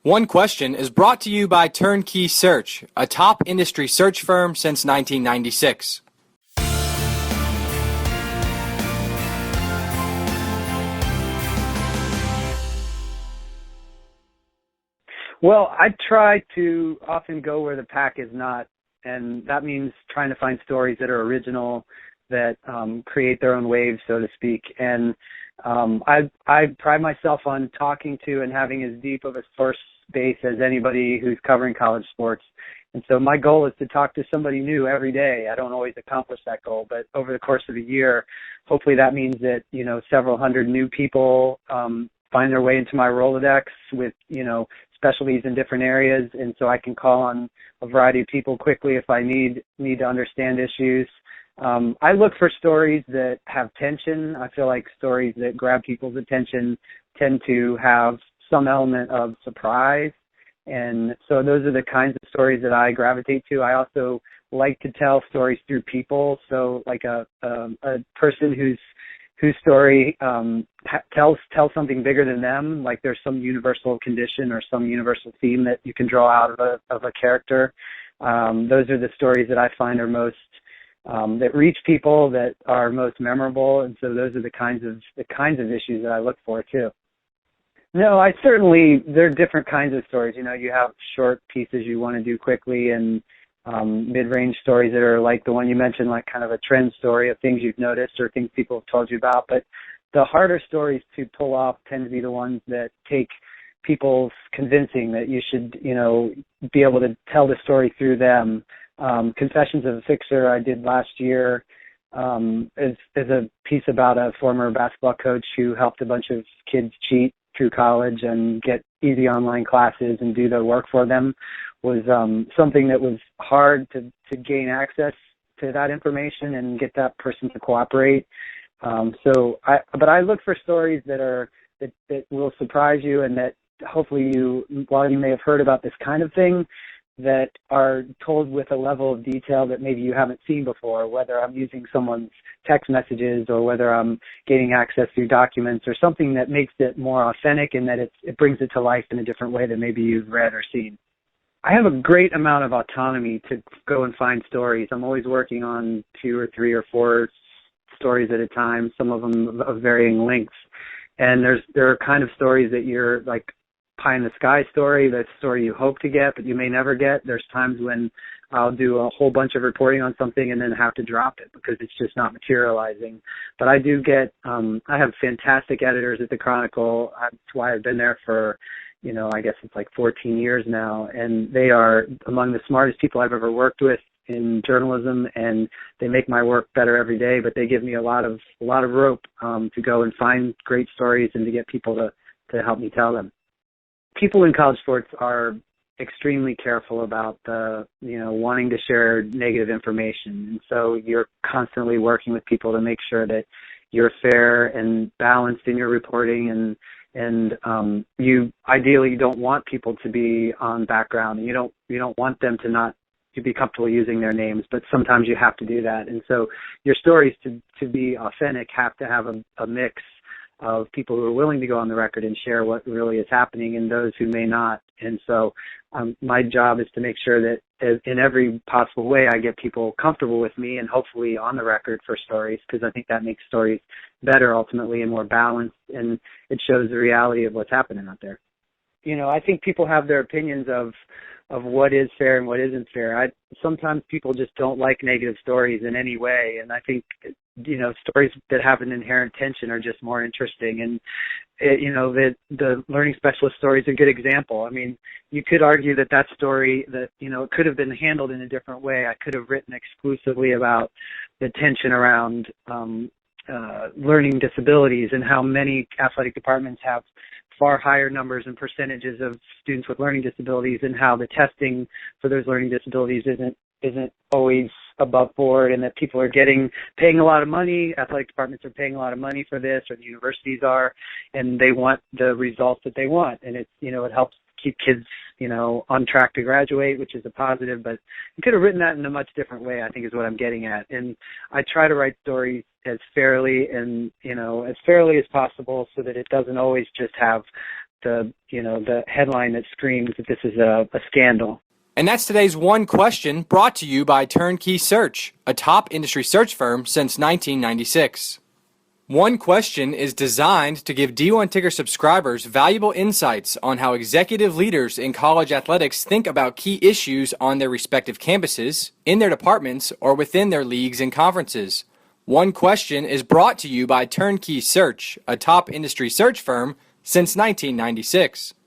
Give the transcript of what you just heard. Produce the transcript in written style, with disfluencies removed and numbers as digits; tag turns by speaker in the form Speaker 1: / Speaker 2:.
Speaker 1: One Question is brought to you by Turnkey Search, a top industry search firm since 1996.
Speaker 2: Well, I try to often go where the pack is not, and that means trying to find stories that are original, that create their own waves, so to speak. And I pride myself on talking to and having as deep of a source base as anybody who's covering college sports. And so my goal is to talk to somebody new every day. I don't always accomplish that goal, but over the course of a year, hopefully that means that, several hundred new people find their way into my Rolodex with, specialties in different areas. And so I can call on a variety of people quickly if I need to understand issues. I look for stories that have tension. I feel like stories that grab people's attention tend to have some element of surprise. And so those are the kinds of stories that I gravitate to. I also like to tell stories through people. So like a person whose story tells something bigger than them, like there's some universal condition or some universal theme that you can draw out of a character. Those are the stories that I find are most that reach people, that are most memorable, and so those are the kinds of issues that I look for too. No, there are different kinds of stories. You have short pieces you want to do quickly, and mid-range stories that are like the one you mentioned, like kind of a trend story of things you've noticed or things people have told you about. But the harder stories to pull off tend to be the ones that take people's convincing that you should, be able to tell the story through them. Confessions of a Fixer I did last year is a piece about a former basketball coach who helped a bunch of kids cheat through college and get easy online classes and do the work for them. Was something that was hard to gain access to that information and get that person to cooperate. But I look for stories that will surprise you, and that hopefully while you may have heard about this kind of thing, that are told with a level of detail that maybe you haven't seen before, whether I'm using someone's text messages or whether I'm gaining access through documents or something that makes it more authentic and that it brings it to life in a different way than maybe you've read or seen. I have a great amount of autonomy to go and find stories. I'm always working on 2 or 3 or 4 stories at a time, some of them of varying lengths. And there are kind of stories that you're like pie in the sky story, that story you hope to get, but you may never get. There's times when I'll do a whole bunch of reporting on something and then have to drop it because it's just not materializing. But I do get, I have fantastic editors at the Chronicle. That's why I've been there for, I guess it's like 14 years now. And they are among the smartest people I've ever worked with in journalism, and they make my work better every day, but they give me a lot of rope to go and find great stories and to get people to help me tell them. People in college sports are extremely careful about wanting to share negative information. And so you're constantly working with people to make sure that you're fair and balanced in your reporting, and you ideally don't want people to be on background, and you don't want them to be comfortable using their names, but sometimes you have to do that. And so your stories to be authentic have to have a mix of people who are willing to go on the record and share what really is happening and those who may not. And so my job is to make sure that in every possible way I get people comfortable with me and hopefully on the record for stories, because I think that makes stories better ultimately and more balanced, and it shows the reality of what's happening out there. I think people have their opinions of what is fair and what isn't fair. Sometimes people just don't like negative stories in any way, and I think stories that have an inherent tension are just more interesting. And the learning specialist story is a good example. I mean, you could argue that story that it could have been handled in a different way. I could have written exclusively about the tension around learning disabilities and how many athletic departments have far higher numbers and percentages of students with learning disabilities, and how the testing for those learning disabilities isn't always above board, and that people are paying a lot of money. Athletic departments are paying a lot of money for this, or the universities are, and they want the results that they want. And it helps keep kids, on track to graduate, which is a positive, but you could have written that in a much different way, I think is what I'm getting at. And I try to write stories as fairly and, as fairly as possible so that it doesn't always just have the headline that screams that this is a scandal.
Speaker 1: And that's today's One Question, brought to you by Turnkey Search, a top industry search firm since 1996. One Question is designed to give D1 Ticker subscribers valuable insights on how executive leaders in college athletics think about key issues on their respective campuses, in their departments, or within their leagues and conferences. One Question is brought to you by Turnkey Search, a top industry search firm since 1996.